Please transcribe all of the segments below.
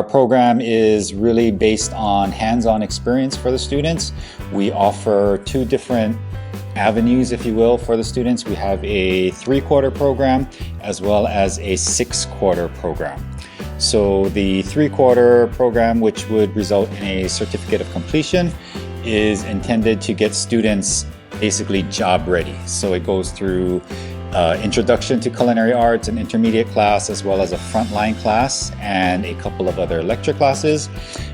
Our program is really based on hands-on experience for the students. We offer two different avenues, if you will, for the students. We have a 3-quarter program as well as a 6-quarter program. So the 3-quarter program, which would result in a certificate of completion, is intended to get students basically job ready. So it goes through Introduction to Culinary Arts, an intermediate class, as well as a frontline class and a couple of other lecture classes.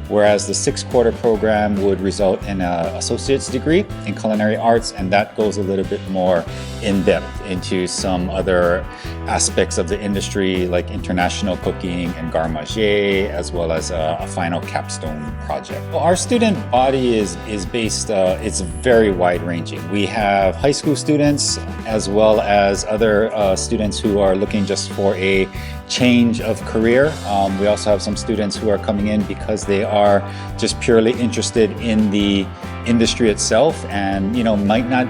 Whereas the 6-quarter program would result in an associate's degree in culinary arts, and that goes a little bit more in depth into some other aspects of the industry like international cooking and garde manger, as well as a final capstone project. Well, our student body is based, it's very wide ranging. We have high school students as well as other students who are looking just for a change of career. We also have some students who are coming in because they are just purely interested in the industry itself and might not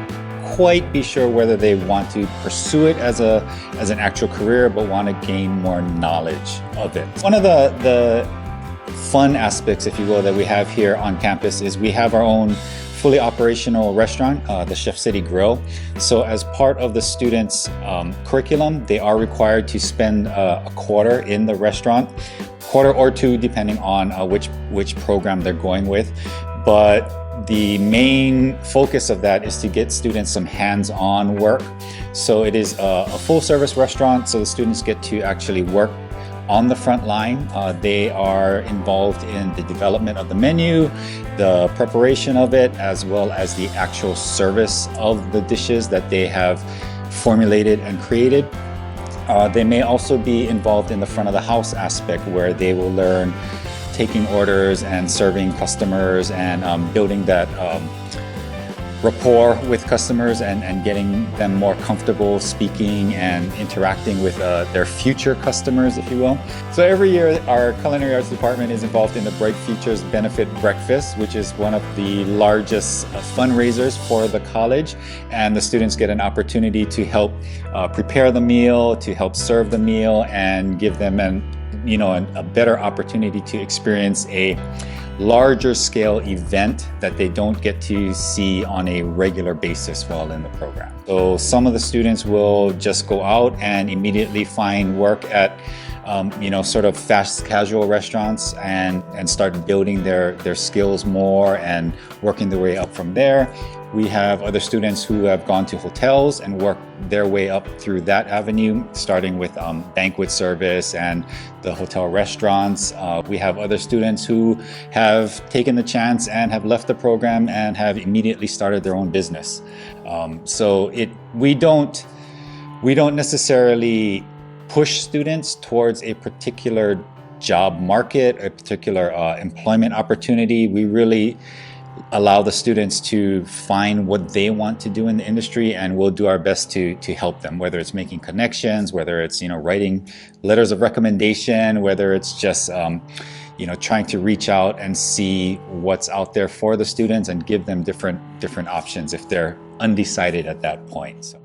quite be sure whether they want to pursue it as an actual career, but want to gain more knowledge of it. One of the fun aspects, if you will, that we have here on campus is we have our own fully operational restaurant, the Chef City Grill. So as part of the students' curriculum, they are required to spend a quarter in the restaurant, quarter or two depending on which program they're going with. But the main focus of that is to get students some hands-on work. So it is a full-service restaurant, so the students get to actually work on the front line. They are involved in the development of the menu, the preparation of it, as well as the actual service of the dishes that they have formulated and created. They may also be involved in the front of the house aspect, where they will learn taking orders and serving customers and building that rapport with customers and getting them more comfortable speaking and interacting with their future customers, if you will. So every year our Culinary Arts Department is involved in the Bright Futures Benefit Breakfast, which is one of the largest fundraisers for the college, and the students get an opportunity to help prepare the meal, to help serve the meal, and give them a better opportunity to experience a larger scale event that they don't get to see on a regular basis while in the program. So some of the students will just go out and immediately find work at sort of fast casual restaurants and start building their skills more and working their way up from there. We have other students who have gone to hotels and worked their way up through that avenue, starting with banquet service and the hotel restaurants. We have other students who have taken the chance and have left the program and have immediately started their own business. So we don't necessarily push students towards a particular job market, a particular employment opportunity. We really allow the students to find what they want to do in the industry, and we'll do our best to help them, whether it's making connections, whether it's writing letters of recommendation, whether it's just trying to reach out and see what's out there for the students and give them different options if they're undecided at that point. So.